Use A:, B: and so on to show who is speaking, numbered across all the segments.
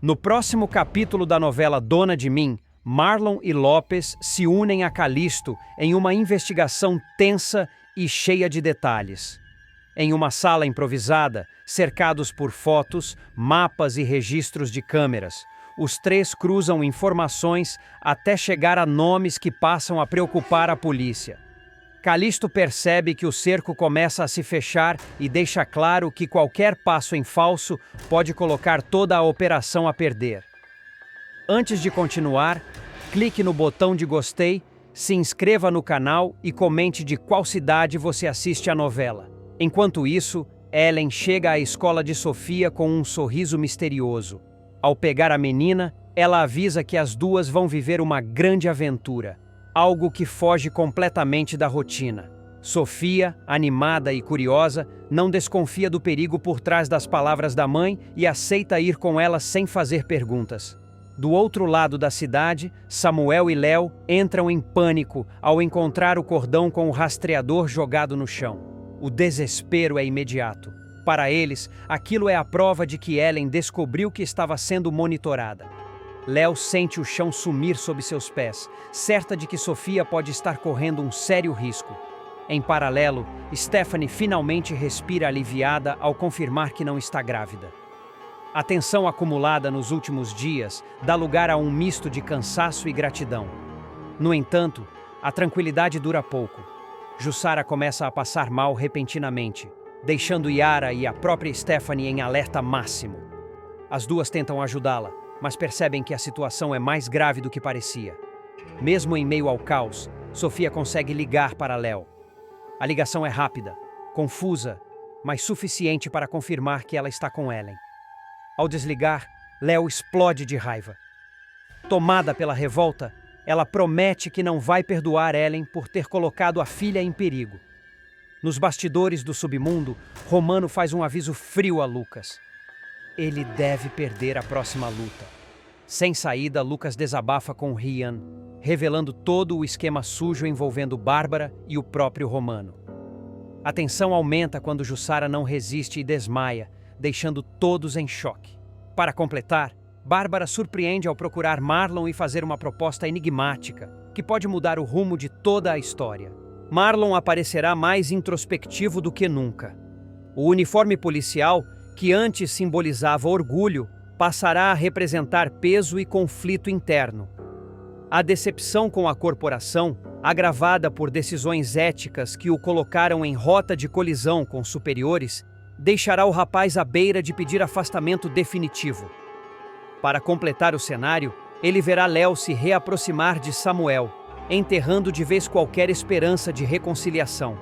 A: No próximo capítulo da novela Dona de Mim, Marlon e Lopes se unem a Calixto em uma investigação tensa e cheia de detalhes. Em uma sala improvisada, cercados por fotos, mapas e registros de câmeras, os três cruzam informações até chegar a nomes que passam a preocupar a polícia. Calixto percebe que o cerco começa a se fechar e deixa claro que qualquer passo em falso pode colocar toda a operação a perder. Antes de continuar, clique no botão de gostei, se inscreva no canal e comente de qual cidade você assiste a novela. Enquanto isso, Ellen chega à escola de Sofia com um sorriso misterioso. Ao pegar a menina, ela avisa que as duas vão viver uma grande aventura. Algo que foge completamente da rotina. Sofia, animada e curiosa, não desconfia do perigo por trás das palavras da mãe e aceita ir com ela sem fazer perguntas. Do outro lado da cidade, Samuel e Léo entram em pânico ao encontrar o cordão com o rastreador jogado no chão. O desespero é imediato. Para eles, aquilo é a prova de que Ellen descobriu que estava sendo monitorada. Léo sente o chão sumir sob seus pés, certa de que Sofia pode estar correndo um sério risco. Em paralelo, Stephanie finalmente respira aliviada ao confirmar que não está grávida. A tensão acumulada nos últimos dias dá lugar a um misto de cansaço e gratidão. No entanto, a tranquilidade dura pouco. Jussara começa a passar mal repentinamente, deixando Yara e a própria Stephanie em alerta máximo. As duas tentam ajudá-la, mas percebem que a situação é mais grave do que parecia. Mesmo em meio ao caos, Sofia consegue ligar para Léo. A ligação é rápida, confusa, mas suficiente para confirmar que ela está com Ellen. Ao desligar, Léo explode de raiva. Tomada pela revolta, ela promete que não vai perdoar Ellen por ter colocado a filha em perigo. Nos bastidores do submundo, Romano faz um aviso frio a Lucas. Ele deve perder a próxima luta. Sem saída, Lucas desabafa com Rian, revelando todo o esquema sujo envolvendo Bárbara e o próprio Romano. A tensão aumenta quando Jussara não resiste e desmaia, deixando todos em choque. Para completar, Bárbara surpreende ao procurar Marlon e fazer uma proposta enigmática, que pode mudar o rumo de toda a história. Marlon aparecerá mais introspectivo do que nunca. O uniforme policial, que antes simbolizava orgulho, passará a representar peso e conflito interno. A decepção com a corporação, agravada por decisões éticas que o colocaram em rota de colisão com superiores, deixará o rapaz à beira de pedir afastamento definitivo. Para completar o cenário, ele verá Léo se reaproximar de Samuel, enterrando de vez qualquer esperança de reconciliação.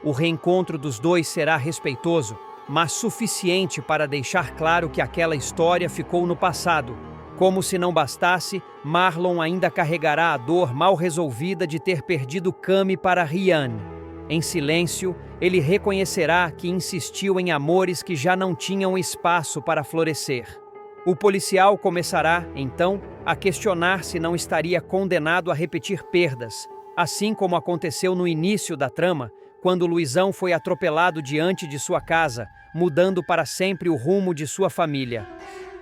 A: O reencontro dos dois será respeitoso, mas suficiente para deixar claro que aquela história ficou no passado. Como se não bastasse, Marlon ainda carregará a dor mal resolvida de ter perdido Cami para Rian. Em silêncio, ele reconhecerá que insistiu em amores que já não tinham espaço para florescer. O policial começará, então, a questionar se não estaria condenado a repetir perdas, assim como aconteceu no início da trama, quando Luizão foi atropelado diante de sua casa, mudando para sempre o rumo de sua família.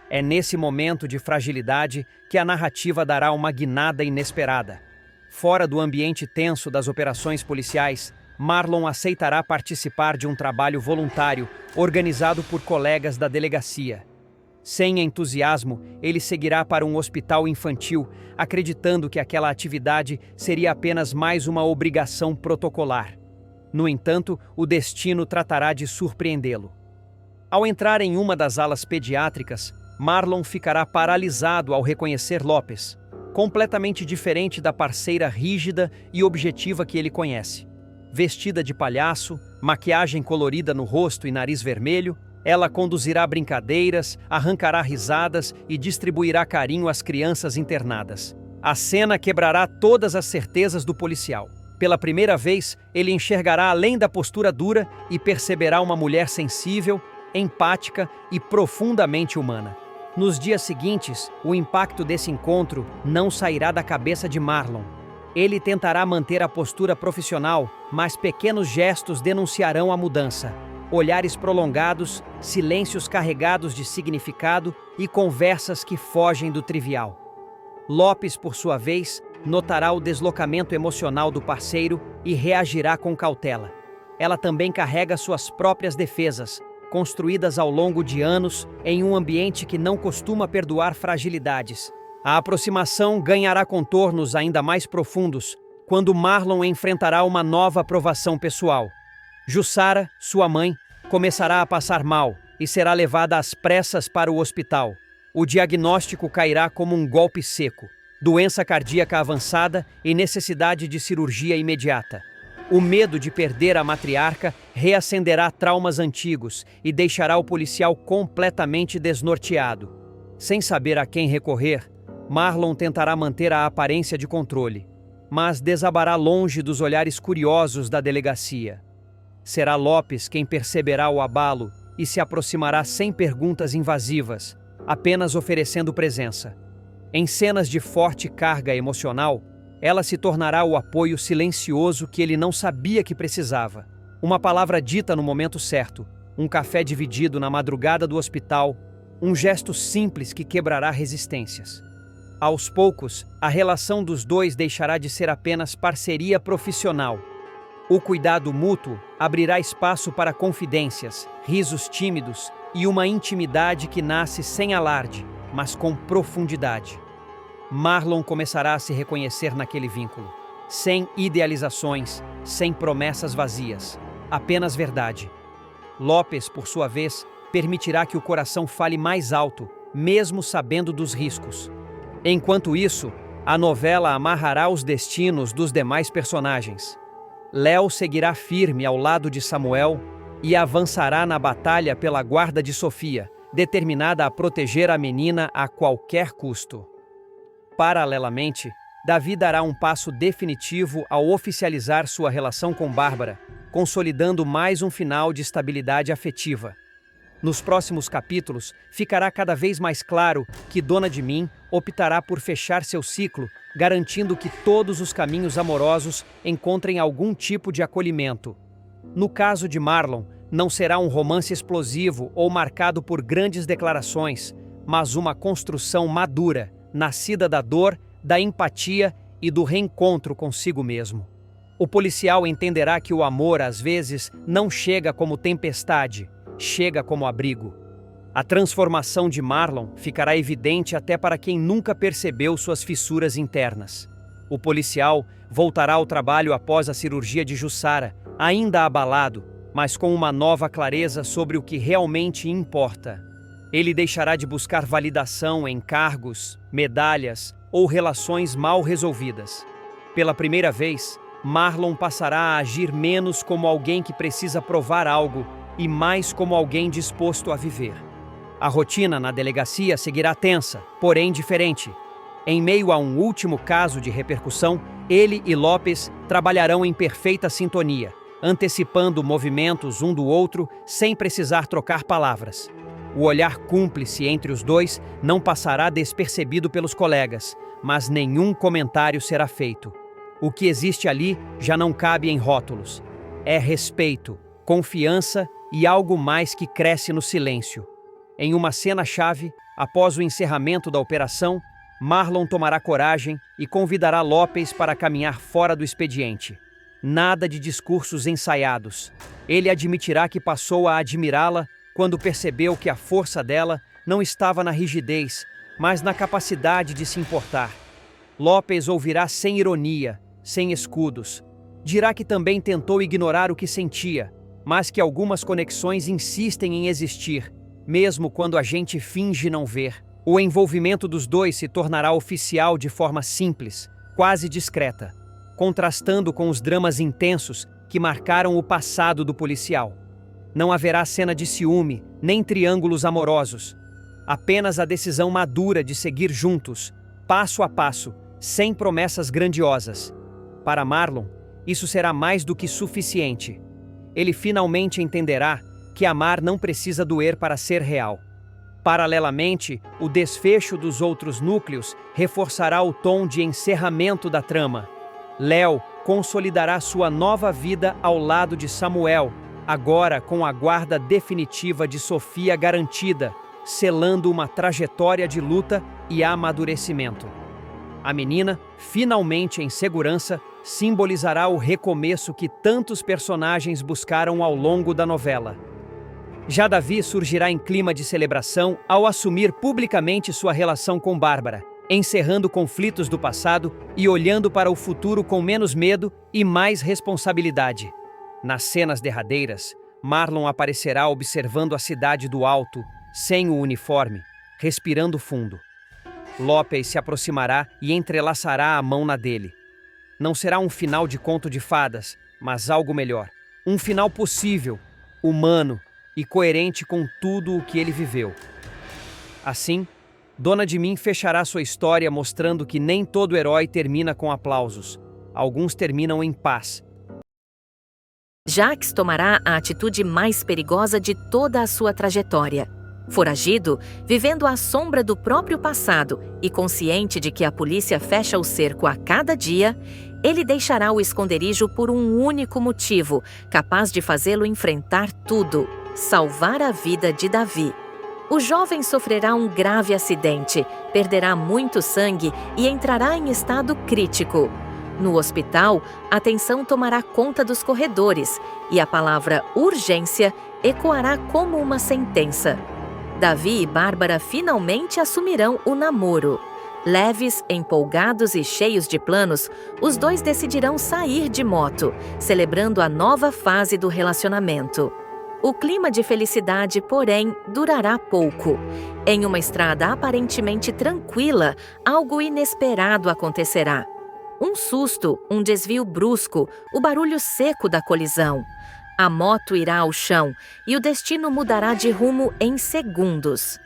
A: É nesse momento de fragilidade que a narrativa dará uma guinada inesperada. Fora do ambiente tenso das operações policiais, Marlon aceitará participar de um trabalho voluntário organizado por colegas da delegacia. Sem entusiasmo, ele seguirá para um hospital infantil, acreditando que aquela atividade seria apenas mais uma obrigação protocolar. No entanto, o destino tratará de surpreendê-lo. Ao entrar em uma das alas pediátricas, Marlon ficará paralisado ao reconhecer Lopes, completamente diferente da parceira rígida e objetiva que ele conhece. Vestida de palhaço, maquiagem colorida no rosto e nariz vermelho, ela conduzirá brincadeiras, arrancará risadas e distribuirá carinho às crianças internadas. A cena quebrará todas as certezas do policial. Pela primeira vez, ele enxergará além da postura dura e perceberá uma mulher sensível, empática e profundamente humana. Nos dias seguintes, o impacto desse encontro não sairá da cabeça de Marlon. Ele tentará manter a postura profissional, mas pequenos gestos denunciarão a mudança. olhares prolongados, silêncios carregados de significado e conversas que fogem do trivial. Lopes, por sua vez, notará o deslocamento emocional do parceiro e reagirá com cautela. Ela também carrega suas próprias defesas, construídas ao longo de anos em um ambiente que não costuma perdoar fragilidades. A aproximação ganhará contornos ainda mais profundos quando Marlon enfrentará uma nova provação pessoal. Jussara, sua mãe, começará a passar mal e será levada às pressas para o hospital. O diagnóstico cairá como um golpe seco: doença cardíaca avançada e necessidade de cirurgia imediata. O medo de perder a matriarca reacenderá traumas antigos e deixará o policial completamente desnorteado. Sem saber a quem recorrer, Marlon tentará manter a aparência de controle, mas desabará longe dos olhares curiosos da delegacia. Será Lopes quem perceberá o abalo e se aproximará sem perguntas invasivas, apenas oferecendo presença. Em cenas de forte carga emocional, ela se tornará o apoio silencioso que ele não sabia que precisava. Uma palavra dita no momento certo, um café dividido na madrugada do hospital, um gesto simples que quebrará resistências. Aos poucos, a relação dos dois deixará de ser apenas parceria profissional. O cuidado mútuo abrirá espaço para confidências, risos tímidos e uma intimidade que nasce sem alarde, mas com profundidade. Marlon começará a se reconhecer naquele vínculo, sem idealizações, sem promessas vazias, apenas verdade. Lopes, por sua vez, permitirá que o coração fale mais alto, mesmo sabendo dos riscos. Enquanto isso, a novela amarrará os destinos dos demais personagens. Léo seguirá firme ao lado de Samuel e avançará na batalha pela guarda de Sofia, determinada a proteger a menina a qualquer custo. Paralelamente, Davi dará um passo definitivo ao oficializar sua relação com Bárbara, consolidando mais um final de estabilidade afetiva. Nos próximos capítulos, ficará cada vez mais claro que Dona de Mim optará por fechar seu ciclo, garantindo que todos os caminhos amorosos encontrem algum tipo de acolhimento. No caso de Marlon, não será um romance explosivo ou marcado por grandes declarações, mas uma construção madura, nascida da dor, da empatia e do reencontro consigo mesmo. O policial entenderá que o amor, às vezes, não chega como tempestade, chega como abrigo. A transformação de Marlon ficará evidente até para quem nunca percebeu suas fissuras internas. O policial voltará ao trabalho após a cirurgia de Jussara, ainda abalado, mas com uma nova clareza sobre o que realmente importa. Ele deixará de buscar validação em cargos, medalhas ou relações mal resolvidas. Pela primeira vez, Marlon passará a agir menos como alguém que precisa provar algo e mais como alguém disposto a viver. A rotina na delegacia seguirá tensa, porém diferente. Em meio a um último caso de repercussão, ele e Lopes trabalharão em perfeita sintonia, antecipando movimentos um do outro sem precisar trocar palavras. O olhar cúmplice entre os dois não passará despercebido pelos colegas, mas nenhum comentário será feito. O que existe ali já não cabe em rótulos. É respeito, confiança e algo mais que cresce no silêncio. Em uma cena-chave, após o encerramento da operação, Marlon tomará coragem e convidará Lopes para caminhar fora do expediente. Nada de discursos ensaiados. Ele admitirá que passou a admirá-la quando percebeu que a força dela não estava na rigidez, mas na capacidade de se importar. Lopes ouvirá sem ironia, sem escudos. Dirá que também tentou ignorar o que sentia, mas que algumas conexões insistem em existir, mesmo quando a gente finge não ver. O envolvimento dos dois se tornará oficial de forma simples, quase discreta, contrastando com os dramas intensos que marcaram o passado do policial. Não haverá cena de ciúme, nem triângulos amorosos. Apenas a decisão madura de seguir juntos, passo a passo, sem promessas grandiosas. Para Marlon, isso será mais do que suficiente. Ele finalmente entenderá que amar não precisa doer para ser real. Paralelamente, o desfecho dos outros núcleos reforçará o tom de encerramento da trama. Léo consolidará sua nova vida ao lado de Samuel, agora com a guarda definitiva de Sofia garantida, selando uma trajetória de luta e amadurecimento. A menina, finalmente em segurança, simbolizará o recomeço que tantos personagens buscaram ao longo da novela. Já Davi surgirá em clima de celebração ao assumir publicamente sua relação com Bárbara, encerrando conflitos do passado e olhando para o futuro com menos medo e mais responsabilidade. Nas cenas derradeiras, Marlon aparecerá observando a cidade do alto, sem o uniforme, respirando fundo. Lopes se aproximará e entrelaçará a mão na dele. Não será um final de conto de fadas, mas algo melhor. Um final possível, humano e coerente com tudo o que ele viveu. Assim, Dona de Mim fechará sua história mostrando que nem todo herói termina com aplausos. Alguns terminam em paz.
B: Jacques tomará a atitude mais perigosa de toda a sua trajetória. Foragido, vivendo à sombra do próprio passado e consciente de que a polícia fecha o cerco a cada dia, ele deixará o esconderijo por um único motivo, capaz de fazê-lo enfrentar tudo: salvar a vida de Davi. O jovem sofrerá um grave acidente, perderá muito sangue e entrará em estado crítico. No hospital, a tensão tomará conta dos corredores e a palavra urgência ecoará como uma sentença. Davi e Bárbara finalmente assumirão o namoro. Leves, empolgados e cheios de planos, os dois decidirão sair de moto, celebrando a nova fase do relacionamento. O clima de felicidade, porém, durará pouco. Em uma estrada aparentemente tranquila, algo inesperado acontecerá. Um susto, um desvio brusco, o barulho seco da colisão. A moto irá ao chão e o destino mudará de rumo em segundos.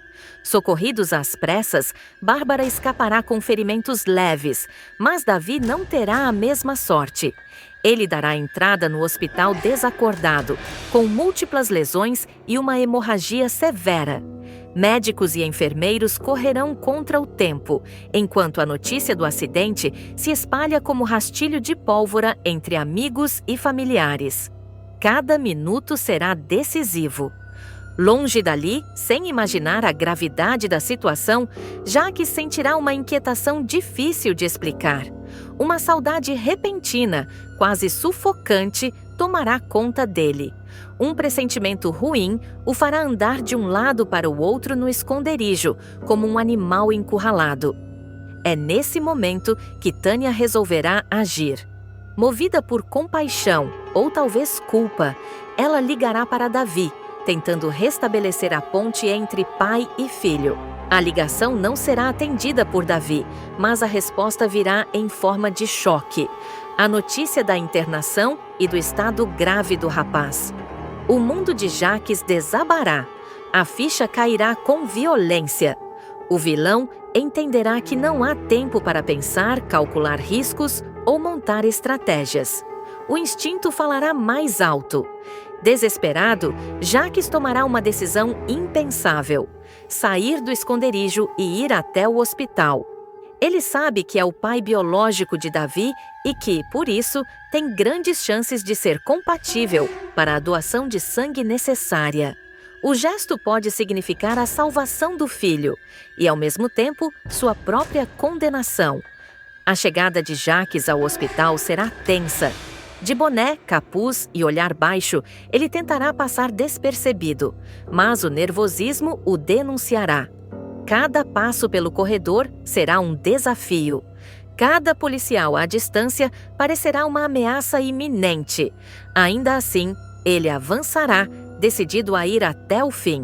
B: Socorridos às pressas, Bárbara escapará com ferimentos leves, mas Davi não terá a mesma sorte. Ele dará entrada no hospital desacordado, com múltiplas lesões e uma hemorragia severa. Médicos e enfermeiros correrão contra o tempo, enquanto a notícia do acidente se espalha como rastilho de pólvora entre amigos e familiares. Cada minuto será decisivo. Longe dali, sem imaginar a gravidade da situação, Jacques sentirá uma inquietação difícil de explicar. Uma saudade repentina, quase sufocante, tomará conta dele. Um pressentimento ruim o fará andar de um lado para o outro no esconderijo, como um animal encurralado. É nesse momento que Tânia resolverá agir. Movida por compaixão, ou talvez culpa, ela ligará para Davi, tentando restabelecer a ponte entre pai e filho. A ligação não será atendida por Davi, mas a resposta virá em forma de choque. A notícia da internação e do estado grave do rapaz. O mundo de Jacques desabará. A ficha cairá com violência. O vilão entenderá que não há tempo para pensar, calcular riscos ou montar estratégias. O instinto falará mais alto. Desesperado, Jacques tomará uma decisão impensável: sair do esconderijo e ir até o hospital. Ele sabe que é o pai biológico de Davi e que, por isso, tem grandes chances de ser compatível para a doação de sangue necessária. O gesto pode significar a salvação do filho e, ao mesmo tempo, sua própria condenação. A chegada de Jacques ao hospital será tensa. De boné, capuz e olhar baixo, ele tentará passar despercebido, mas o nervosismo o denunciará. Cada passo pelo corredor será um desafio. Cada policial à distância parecerá uma ameaça iminente. Ainda assim, ele avançará, decidido a ir até o fim.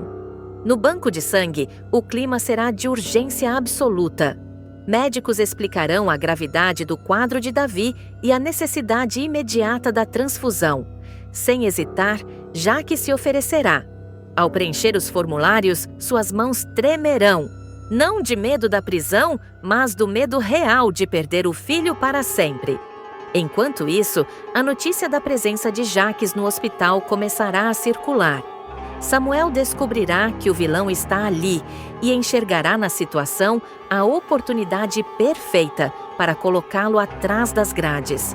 B: No banco de sangue, o clima será de urgência absoluta. Médicos explicarão a gravidade do quadro de Davi e a necessidade imediata da transfusão. Sem hesitar, Jacques se oferecerá. Ao preencher os formulários, suas mãos tremerão. Não de medo da prisão, mas do medo real de perder o filho para sempre. Enquanto isso, a notícia da presença de Jacques no hospital começará a circular. Samuel descobrirá que o vilão está ali e enxergará na situação a oportunidade perfeita para colocá-lo atrás das grades.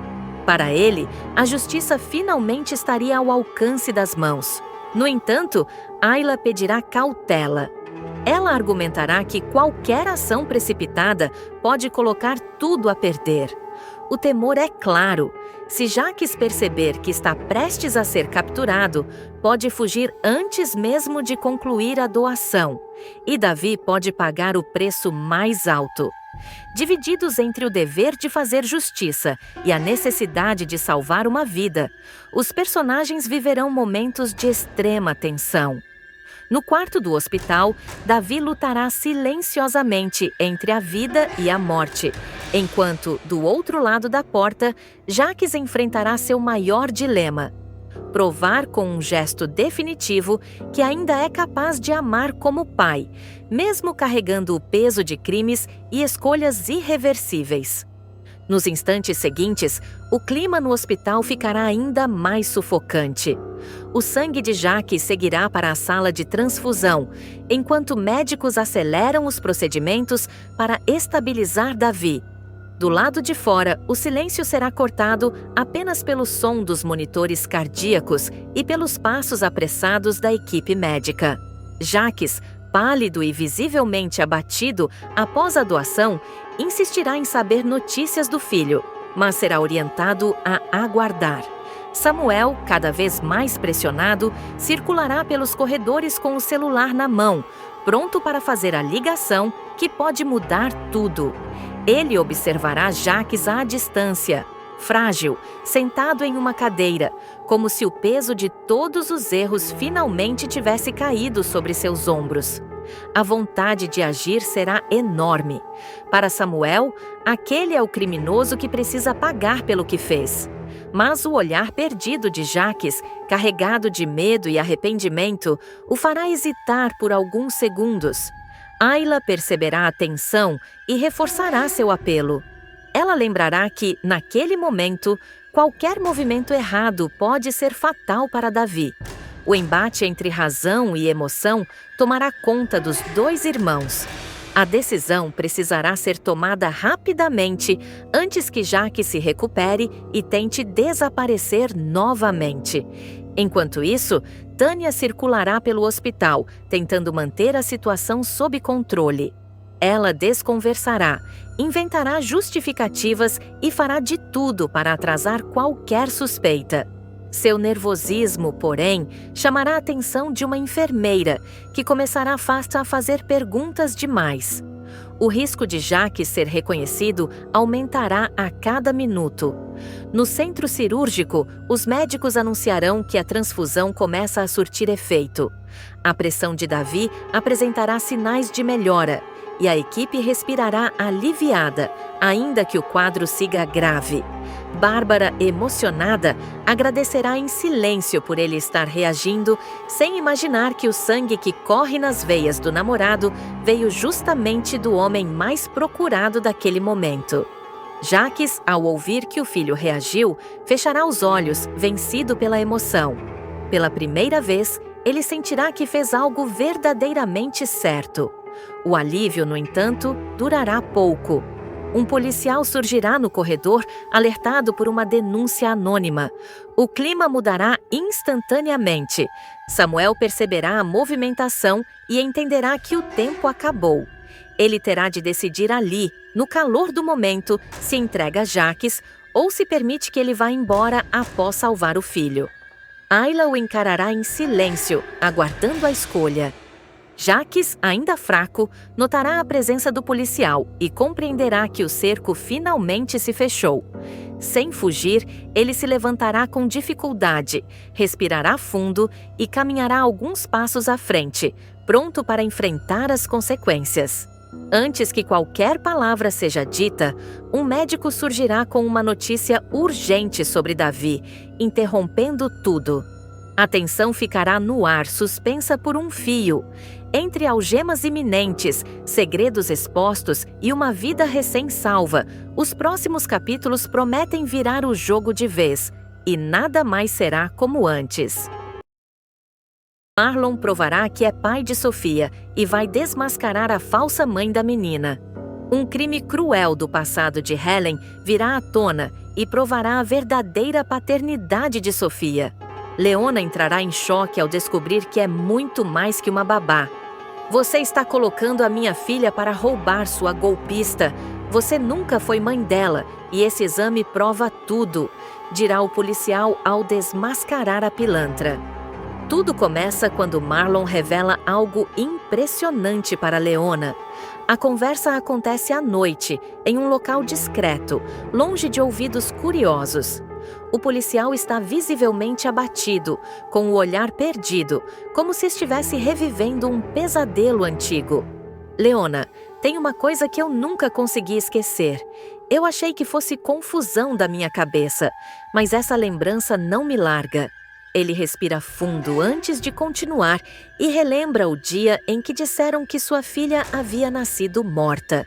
B: Para ele, a justiça finalmente estaria ao alcance das mãos. No entanto, Ayla pedirá cautela. Ela argumentará que qualquer ação precipitada pode colocar tudo a perder. O temor é claro. Se Jacques perceber que está prestes a ser capturado, pode fugir antes mesmo de concluir a doação. E Davi pode pagar o preço mais alto. Divididos entre o dever de fazer justiça e a necessidade de salvar uma vida, os personagens viverão momentos de extrema tensão. No quarto do hospital, Davi lutará silenciosamente entre a vida e a morte, enquanto, do outro lado da porta, Jacques enfrentará seu maior dilema: provar com um gesto definitivo que ainda é capaz de amar como pai, mesmo carregando o peso de crimes e escolhas irreversíveis. Nos instantes seguintes, o clima no hospital ficará ainda mais sufocante. O sangue de Jacques seguirá para a sala de transfusão, enquanto médicos aceleram os procedimentos para estabilizar Davi. Do lado de fora, o silêncio será cortado apenas pelo som dos monitores cardíacos e pelos passos apressados da equipe médica. Jacques, pálido e visivelmente abatido após a doação, insistirá em saber notícias do filho, mas será orientado a aguardar. Samuel, cada vez mais pressionado, circulará pelos corredores com o celular na mão, pronto para fazer a ligação que pode mudar tudo. Ele observará Jacques à distância, frágil, sentado em uma cadeira, como se o peso de todos os erros finalmente tivesse caído sobre seus ombros. A vontade de agir será enorme. Para Samuel, aquele é o criminoso que precisa pagar pelo que fez. Mas o olhar perdido de Jacques, carregado de medo e arrependimento, o fará hesitar por alguns segundos. Ayla perceberá a tensão e reforçará seu apelo. Ela lembrará que, naquele momento, qualquer movimento errado pode ser fatal para Davi. O embate entre razão e emoção tomará conta dos dois irmãos. A decisão precisará ser tomada rapidamente antes que Jacques se recupere e tente desaparecer novamente. Enquanto isso, Tânia circulará pelo hospital, tentando manter a situação sob controle. Ela desconversará, inventará justificativas e fará de tudo para atrasar qualquer suspeita. Seu nervosismo, porém, chamará a atenção de uma enfermeira, que começará a fazer perguntas demais. O risco de Jacques ser reconhecido aumentará a cada minuto. No centro cirúrgico, os médicos anunciarão que a transfusão começa a surtir efeito. A pressão de Davi apresentará sinais de melhora, e a equipe respirará aliviada, ainda que o quadro siga grave. Bárbara, emocionada, agradecerá em silêncio por ele estar reagindo, sem imaginar que o sangue que corre nas veias do namorado veio justamente do homem mais procurado daquele momento. Jacques, ao ouvir que o filho reagiu, fechará os olhos, vencido pela emoção. Pela primeira vez, ele sentirá que fez algo verdadeiramente certo. O alívio, no entanto, durará pouco. Um policial surgirá no corredor, alertado por uma denúncia anônima. O clima mudará instantaneamente. Samuel perceberá a movimentação e entenderá que o tempo acabou. Ele terá de decidir ali, no calor do momento, se entrega a Jacques ou se permite que ele vá embora após salvar o filho. Ayla o encarará em silêncio, aguardando a escolha. Jacques, ainda fraco, notará a presença do policial e compreenderá que o cerco finalmente se fechou. Sem fugir, ele se levantará com dificuldade, respirará fundo e caminhará alguns passos à frente, pronto para enfrentar as consequências. Antes que qualquer palavra seja dita, um médico surgirá com uma notícia urgente sobre Davi, interrompendo tudo. A tensão ficará no ar, suspensa por um fio. Entre algemas iminentes, segredos expostos e uma vida recém-salva, os próximos capítulos prometem virar o jogo de vez, e nada mais será como antes. Marlon provará que é pai de Sofia e vai desmascarar a falsa mãe da menina. Um crime cruel do passado de Helen virá à tona e provará a verdadeira paternidade de Sofia. Leona entrará em choque ao descobrir que é muito mais que uma babá. Você está colocando a minha filha para roubar, sua golpista. Você nunca foi mãe dela e esse exame prova tudo, dirá o policial ao desmascarar a pilantra. Tudo começa quando Marlon revela algo impressionante para Leona. A conversa acontece à noite, em um local discreto, longe de ouvidos curiosos. O policial está visivelmente abatido, com o olhar perdido, como se estivesse revivendo um pesadelo antigo. Leona, tem uma coisa que eu nunca consegui esquecer. Eu achei que fosse confusão da minha cabeça, mas essa lembrança não me larga. Ele respira fundo antes de continuar e relembra o dia em que disseram que sua filha havia nascido morta.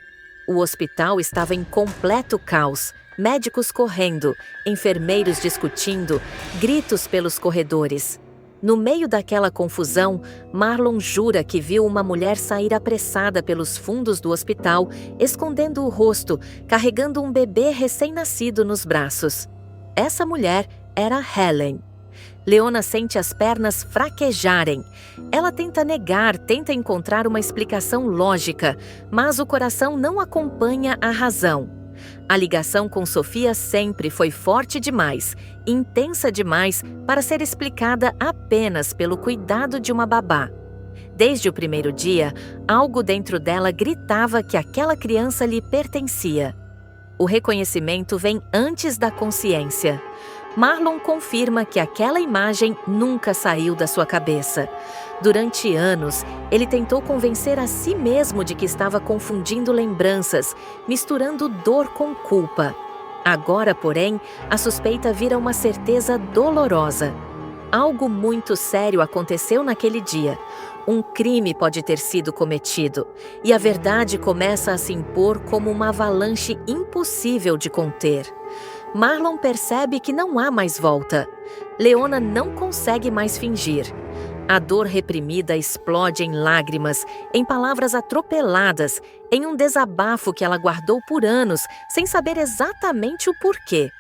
B: O hospital estava em completo caos, médicos correndo, enfermeiros discutindo, gritos pelos corredores. No meio daquela confusão, Marlon jura que viu uma mulher sair apressada pelos fundos do hospital, escondendo o rosto, carregando um bebê recém-nascido nos braços. Essa mulher era Helen. Leona sente as pernas fraquejarem. Ela tenta negar, tenta encontrar uma explicação lógica, mas o coração não acompanha a razão. A ligação com Sofia sempre foi forte demais, intensa demais para ser explicada apenas pelo cuidado de uma babá. Desde o primeiro dia, algo dentro dela gritava que aquela criança lhe pertencia. O reconhecimento vem antes da consciência. Marlon confirma que aquela imagem nunca saiu da sua cabeça. Durante anos, ele tentou convencer a si mesmo de que estava confundindo lembranças, misturando dor com culpa. Agora, porém, a suspeita vira uma certeza dolorosa. Algo muito sério aconteceu naquele dia. Um crime pode ter sido cometido, e a verdade começa a se impor como uma avalanche impossível de conter. Marlon percebe que não há mais volta. Leona não consegue mais fingir. A dor reprimida explode em lágrimas, em palavras atropeladas, em um desabafo que ela guardou por anos, sem saber exatamente o porquê.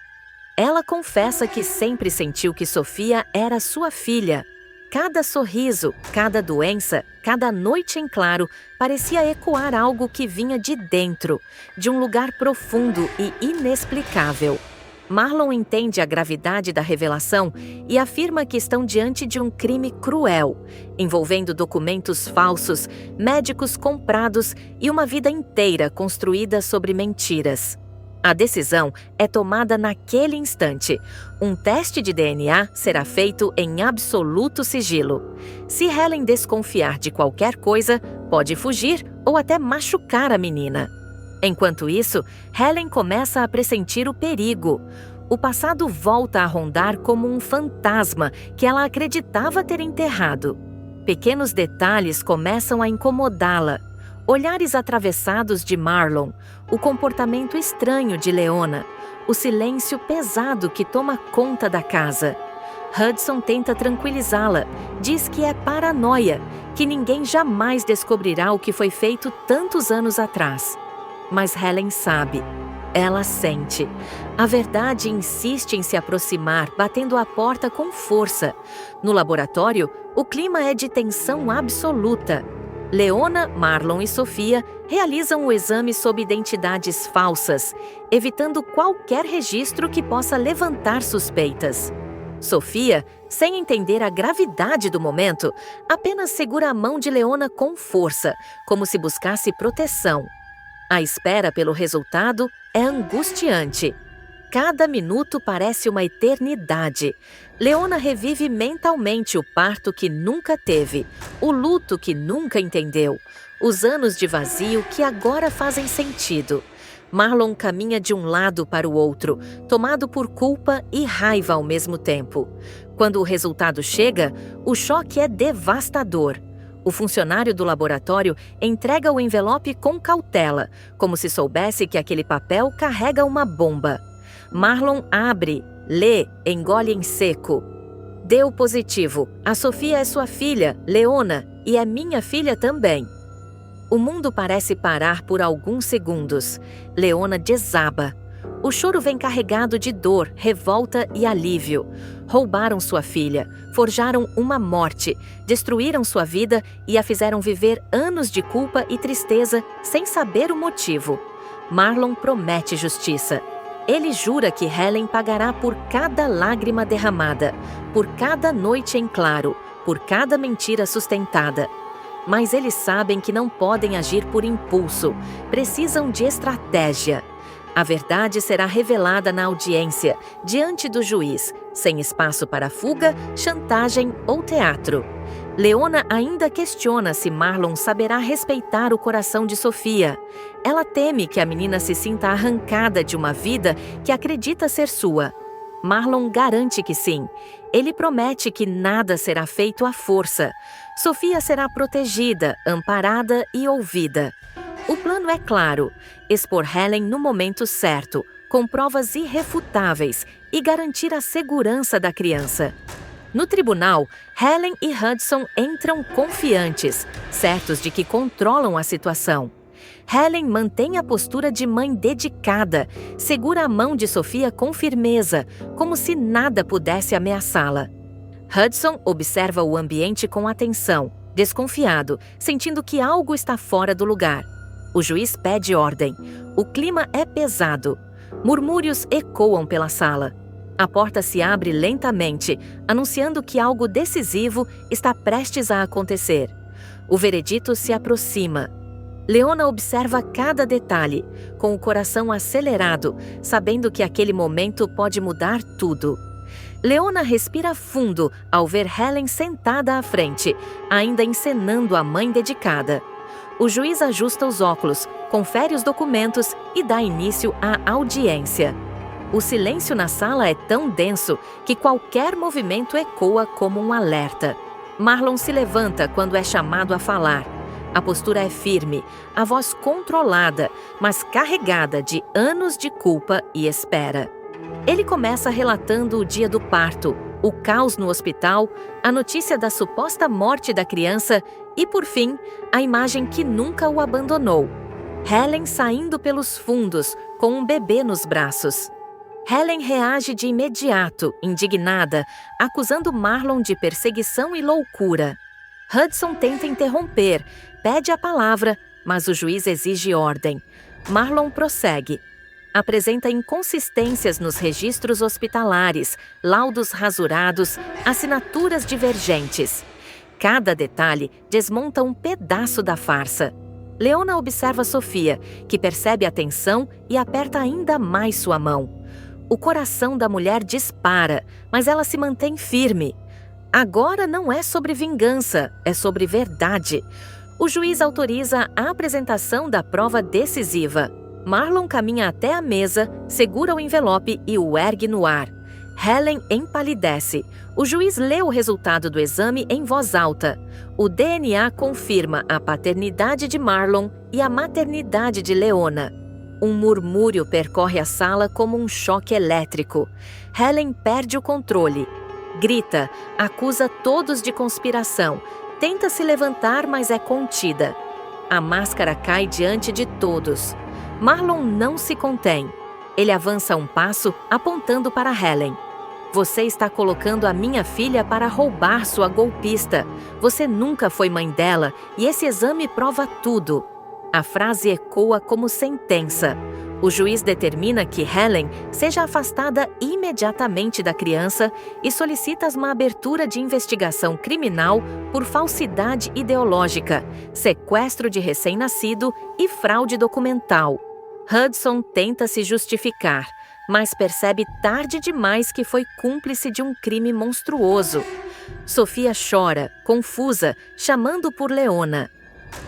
B: Ela confessa que sempre sentiu que Sofia era sua filha. Cada sorriso, cada doença, cada noite em claro parecia ecoar algo que vinha de dentro, de um lugar profundo e inexplicável. Marlon entende a gravidade da revelação e afirma que estão diante de um crime cruel, envolvendo documentos falsos, médicos comprados e uma vida inteira construída sobre mentiras. A decisão é tomada naquele instante. Um teste de DNA será feito em absoluto sigilo. Se Helen desconfiar de qualquer coisa, pode fugir ou até machucar a menina. Enquanto isso, Helen começa a pressentir o perigo. O passado volta a rondar como um fantasma que ela acreditava ter enterrado. Pequenos detalhes começam a incomodá-la. Olhares atravessados de Marlon, o comportamento estranho de Leona, o silêncio pesado que toma conta da casa. Hudson tenta tranquilizá-la, diz que é paranoia, que ninguém jamais descobrirá o que foi feito tantos anos atrás. Mas Helen sabe. Ela sente. A verdade insiste em se aproximar, batendo a porta com força. No laboratório, o clima é de tensão absoluta. Leona, Marlon e Sofia realizam o exame sob identidades falsas, evitando qualquer registro que possa levantar suspeitas. Sofia, sem entender a gravidade do momento, apenas segura a mão de Leona com força, como se buscasse proteção. A espera pelo resultado é angustiante. Cada minuto parece uma eternidade. Leona revive mentalmente o parto que nunca teve, o luto que nunca entendeu, os anos de vazio que agora fazem sentido. Marlon caminha de um lado para o outro, tomado por culpa e raiva ao mesmo tempo. Quando o resultado chega, o choque é devastador. O funcionário do laboratório entrega o envelope com cautela, como se soubesse que aquele papel carrega uma bomba. Marlon abre, lê, engole em seco. Deu positivo. A Sofia é sua filha, Leona, e é minha filha também. O mundo parece parar por alguns segundos. Leona desaba. O choro vem carregado de dor, revolta e alívio. Roubaram sua filha, forjaram uma morte, destruíram sua vida e a fizeram viver anos de culpa e tristeza sem saber o motivo. Marlon promete justiça. Ele jura que Helen pagará por cada lágrima derramada, por cada noite em claro, por cada mentira sustentada. Mas eles sabem que não podem agir por impulso, precisam de estratégia. A verdade será revelada na audiência, diante do juiz, sem espaço para fuga, chantagem ou teatro. Leona ainda questiona se Marlon saberá respeitar o coração de Sofia. Ela teme que a menina se sinta arrancada de uma vida que acredita ser sua. Marlon garante que sim. Ele promete que nada será feito à força. Sofia será protegida, amparada e ouvida. O plano é claro: expor Helen no momento certo, com provas irrefutáveis, e garantir a segurança da criança. No tribunal, Helen e Hudson entram confiantes, certos de que controlam a situação. Helen mantém a postura de mãe dedicada, segura a mão de Sofia com firmeza, como se nada pudesse ameaçá-la. Hudson observa o ambiente com atenção, desconfiado, sentindo que algo está fora do lugar. O juiz pede ordem. O clima é pesado. Murmúrios ecoam pela sala. A porta se abre lentamente, anunciando que algo decisivo está prestes a acontecer. O veredito se aproxima. Leona observa cada detalhe, com o coração acelerado, sabendo que aquele momento pode mudar tudo. Leona respira fundo ao ver Helen sentada à frente, ainda encenando a mãe dedicada. O juiz ajusta os óculos, confere os documentos e dá início à audiência. O silêncio na sala é tão denso que qualquer movimento ecoa como um alerta. Marlon se levanta quando é chamado a falar. A postura é firme, a voz controlada, mas carregada de anos de culpa e espera. Ele começa relatando o dia do parto, o caos no hospital, a notícia da suposta morte da criança e, por fim, a imagem que nunca o abandonou. Helen saindo pelos fundos, com um bebê nos braços. Helen reage de imediato, indignada, acusando Marlon de perseguição e loucura. Hudson tenta interromper, pede a palavra, mas o juiz exige ordem. Marlon prossegue. Apresenta inconsistências nos registros hospitalares, laudos rasurados, assinaturas divergentes. Cada detalhe desmonta um pedaço da farsa. Leona observa Sofia, que percebe a tensão e aperta ainda mais sua mão. O coração da mulher dispara, mas ela se mantém firme. Agora não é sobre vingança, é sobre verdade. O juiz autoriza a apresentação da prova decisiva. Marlon caminha até a mesa, segura o envelope e o ergue no ar. Helen empalidece. O juiz lê o resultado do exame em voz alta. O DNA confirma a paternidade de Marlon e a maternidade de Leona. Um murmúrio percorre a sala como um choque elétrico. Helen perde o controle. Grita, acusa todos de conspiração. Tenta se levantar, mas é contida. A máscara cai diante de todos. Marlon não se contém. Ele avança um passo, apontando para Helen. Você está colocando a minha filha para roubar sua golpista. Você nunca foi mãe dela e esse exame prova tudo. A frase ecoa como sentença. O juiz determina que Helen seja afastada imediatamente da criança e solicita uma abertura de investigação criminal por falsidade ideológica, sequestro de recém-nascido e fraude documental. Hudson tenta se justificar, mas percebe tarde demais que foi cúmplice de um crime monstruoso. Sofia chora, confusa, chamando por Leona.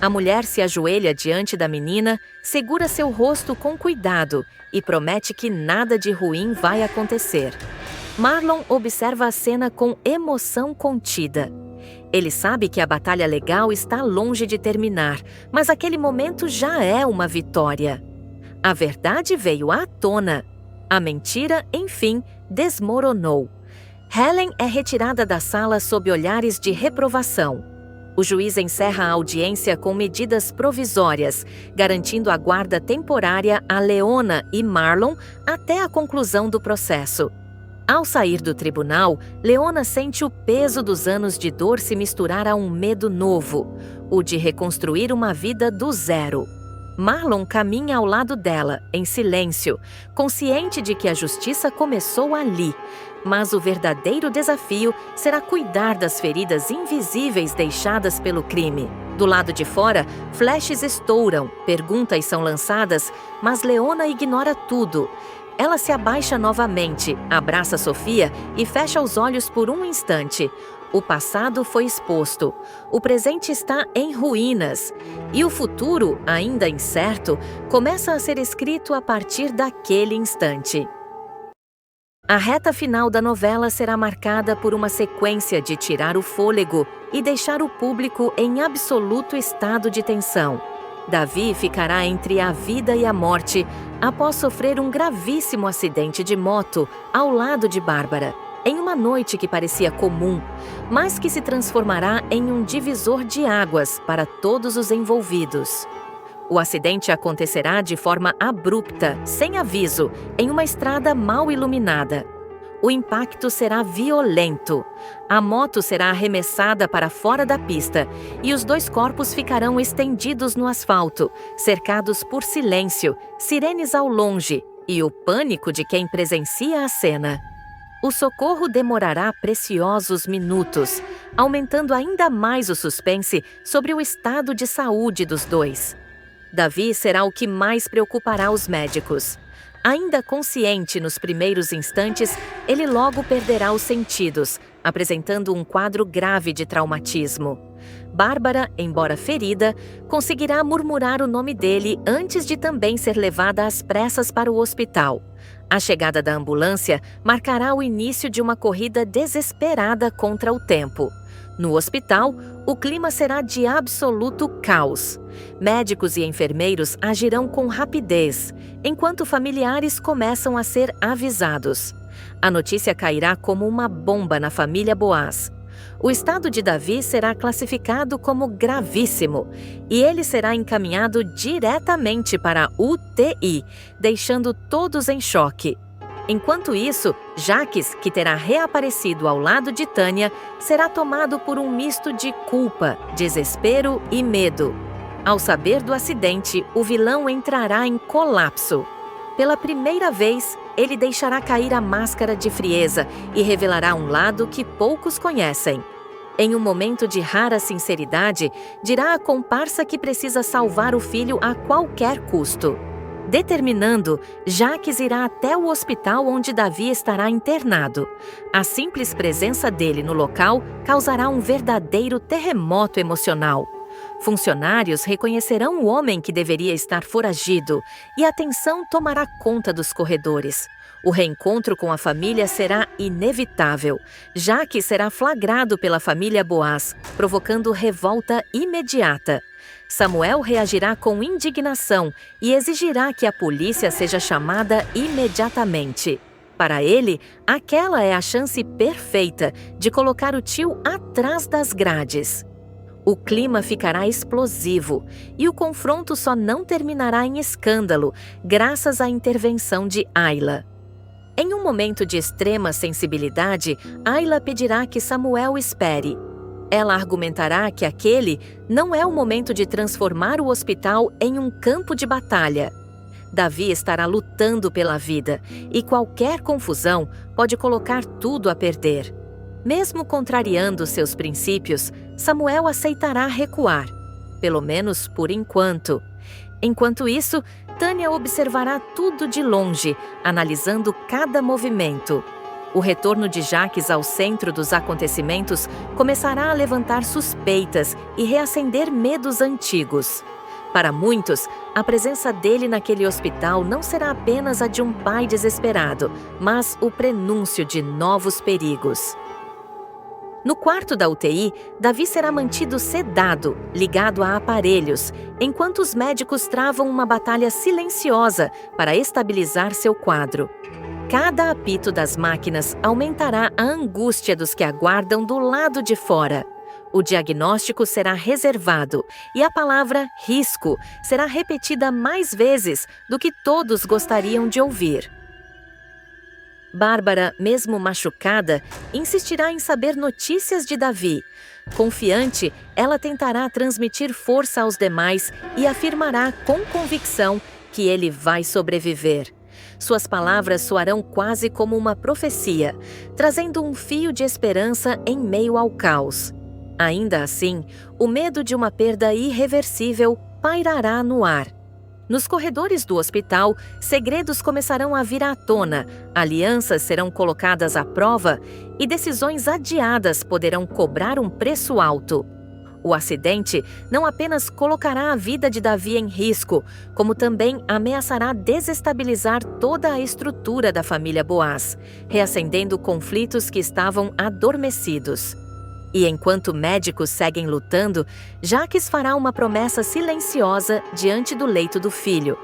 B: A mulher se ajoelha diante da menina, segura seu rosto com cuidado e promete que nada de ruim vai acontecer. Marlon observa a cena com emoção contida. Ele sabe que a batalha legal está longe de terminar, mas aquele momento já é uma vitória. A verdade veio à tona. A mentira, enfim, desmoronou. Helen é retirada da sala sob olhares de reprovação. O juiz encerra a audiência com medidas provisórias, garantindo a guarda temporária a Leona e Marlon até a conclusão do processo. Ao sair do tribunal, Leona sente o peso dos anos de dor se misturar a um medo novo, o de reconstruir uma vida do zero. Marlon caminha ao lado dela, em silêncio, consciente de que a justiça começou ali, mas o verdadeiro desafio será cuidar das feridas invisíveis deixadas pelo crime. Do lado de fora, flashes estouram, perguntas são lançadas, mas Leona ignora tudo. Ela se abaixa novamente, abraça Sofia e fecha os olhos por um instante. O passado foi exposto, o presente está em ruínas e o futuro, ainda incerto, começa a ser escrito a partir daquele instante. A reta final da novela será marcada por uma sequência de tirar o fôlego e deixar o público em absoluto estado de tensão. Davi ficará entre a vida e a morte após sofrer um gravíssimo acidente de moto ao lado de Bárbara, em uma noite que parecia comum, mas que se transformará em um divisor de águas para todos os envolvidos. O acidente acontecerá de forma abrupta, sem aviso, em uma estrada mal iluminada. O impacto será violento. A moto será arremessada para fora da pista e os dois corpos ficarão estendidos no asfalto, cercados por silêncio, sirenes ao longe e o pânico de quem presencia a cena. O socorro demorará preciosos minutos, aumentando ainda mais o suspense sobre o estado de saúde dos dois. Davi será o que mais preocupará os médicos. Ainda consciente nos primeiros instantes, ele logo perderá os sentidos, apresentando um quadro grave de traumatismo. Bárbara, embora ferida, conseguirá murmurar o nome dele antes de também ser levada às pressas para o hospital. A chegada da ambulância marcará o início de uma corrida desesperada contra o tempo. No hospital, o clima será de absoluto caos. Médicos e enfermeiros agirão com rapidez, enquanto familiares começam a ser avisados. A notícia cairá como uma bomba na família Boaz. O estado de Davi será classificado como gravíssimo e ele será encaminhado diretamente para a UTI, deixando todos em choque. Enquanto isso, Jaques, que terá reaparecido ao lado de Tânia, será tomado por um misto de culpa, desespero e medo. Ao saber do acidente, o vilão entrará em colapso. Pela primeira vez, ele deixará cair a máscara de frieza e revelará um lado que poucos conhecem. Em um momento de rara sinceridade, dirá à comparsa que precisa salvar o filho a qualquer custo. Determinando, Jaques irá até o hospital onde Davi estará internado. A simples presença dele no local causará um verdadeiro terremoto emocional. Funcionários reconhecerão o homem que deveria estar foragido e a tensão tomará conta dos corredores. O reencontro com a família será inevitável, já que será flagrado pela família Boaz, provocando revolta imediata. Samuel reagirá com indignação e exigirá que a polícia seja chamada imediatamente. Para ele, aquela é a chance perfeita de colocar o tio atrás das grades. O clima ficará explosivo e o confronto só não terminará em escândalo, graças à intervenção de Ayla. Em um momento de extrema sensibilidade, Ayla pedirá que Samuel espere. Ela argumentará que aquele não é o momento de transformar o hospital em um campo de batalha. Davi estará lutando pela vida e qualquer confusão pode colocar tudo a perder. Mesmo contrariando seus princípios, Samuel aceitará recuar, pelo menos por enquanto. Enquanto isso, Tânia observará tudo de longe, analisando cada movimento. O retorno de Jaques ao centro dos acontecimentos começará a levantar suspeitas e reacender medos antigos. Para muitos, a presença dele naquele hospital não será apenas a de um pai desesperado, mas o prenúncio de novos perigos. No quarto da UTI, Davi será mantido sedado, ligado a aparelhos, enquanto os médicos travam uma batalha silenciosa para estabilizar seu quadro. Cada apito das máquinas aumentará a angústia dos que aguardam do lado de fora. O diagnóstico será reservado e a palavra risco será repetida mais vezes do que todos gostariam de ouvir. Bárbara, mesmo machucada, insistirá em saber notícias de Davi. Confiante, ela tentará transmitir força aos demais e afirmará com convicção que ele vai sobreviver. Suas palavras soarão quase como uma profecia, trazendo um fio de esperança em meio ao caos. Ainda assim, o medo de uma perda irreversível pairará no ar. Nos corredores do hospital, segredos começarão a vir à tona, alianças serão colocadas à prova e decisões adiadas poderão cobrar um preço alto. O acidente não apenas colocará a vida de Davi em risco, como também ameaçará desestabilizar toda a estrutura da família Boaz, reacendendo conflitos que estavam adormecidos. E enquanto médicos seguem lutando, Jacques fará uma promessa silenciosa diante do leito do filho.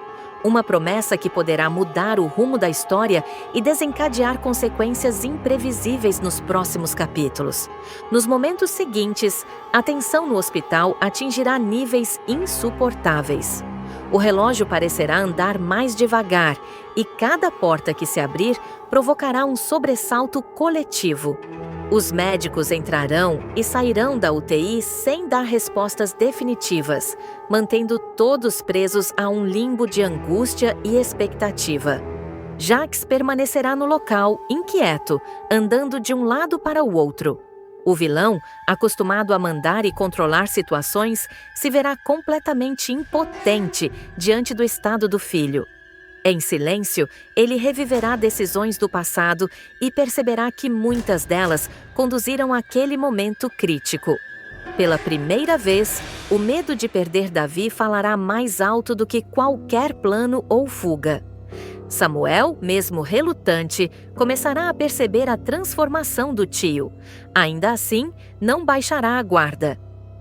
B: Uma promessa que poderá mudar o rumo da história e desencadear consequências imprevisíveis nos próximos capítulos. Nos momentos seguintes, a tensão no hospital atingirá níveis insuportáveis. O relógio parecerá andar mais devagar e cada porta que se abrir provocará um sobressalto coletivo. Os médicos entrarão e sairão da UTI sem dar respostas definitivas, mantendo todos presos a um limbo de angústia e expectativa. Jacques permanecerá no local, inquieto, andando de um lado para o outro. O vilão, acostumado a mandar e controlar situações, se verá completamente impotente diante do estado do filho. Em silêncio, ele reviverá decisões do passado e perceberá que muitas delas conduziram àquele momento crítico. Pela primeira vez, o medo de perder Davi falará mais alto do que qualquer plano ou fuga. Samuel, mesmo relutante, começará a perceber a transformação do tio. Ainda assim, não baixará a guarda.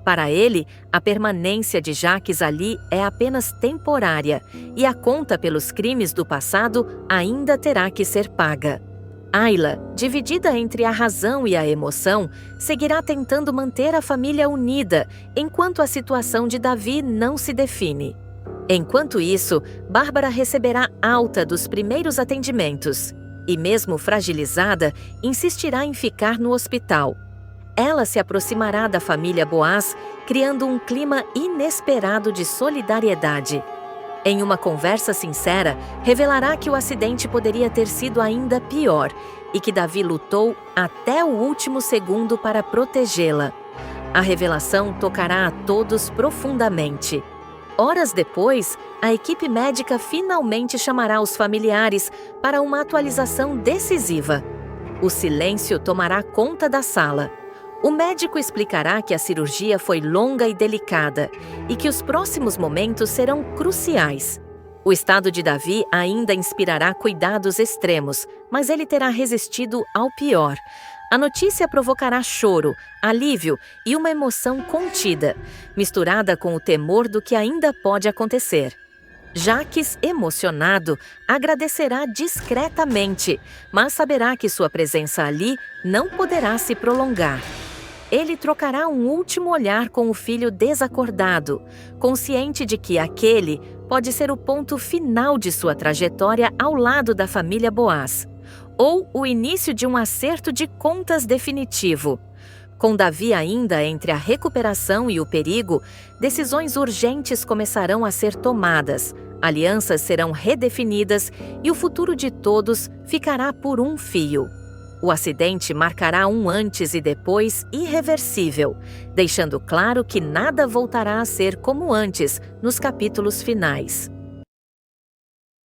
B: Para ele, a permanência de Jacques ali é apenas temporária e a conta pelos crimes do passado ainda terá que ser paga. Ayla, dividida entre a razão e a emoção, seguirá tentando manter a família unida enquanto a situação de Davi não se define. Enquanto isso, Bárbara receberá alta dos primeiros atendimentos e, mesmo fragilizada, insistirá em ficar no hospital. Ela se aproximará da família Boaz, criando um clima inesperado de solidariedade. Em uma conversa sincera, revelará que o acidente poderia ter sido ainda pior e que Davi lutou até o último segundo para protegê-la. A revelação tocará a todos profundamente. Horas depois, a equipe médica finalmente chamará os familiares para uma atualização decisiva. O silêncio tomará conta da sala. O médico explicará que a cirurgia foi longa e delicada e que os próximos momentos serão cruciais. O estado de Davi ainda inspirará cuidados extremos, mas ele terá resistido ao pior. A notícia provocará choro, alívio e uma emoção contida, misturada com o temor do que ainda pode acontecer. Jacques, emocionado, agradecerá discretamente, mas saberá que sua presença ali não poderá se prolongar. Ele trocará um último olhar com o filho desacordado, consciente de que aquele pode ser o ponto final de sua trajetória ao lado da família Boaz, ou o início de um acerto de contas definitivo. Com Davi ainda entre a recuperação e o perigo, decisões urgentes começarão a ser tomadas, alianças serão redefinidas e o futuro de todos ficará por um fio. O acidente marcará um antes e depois irreversível, deixando claro que nada voltará a ser como antes nos capítulos finais.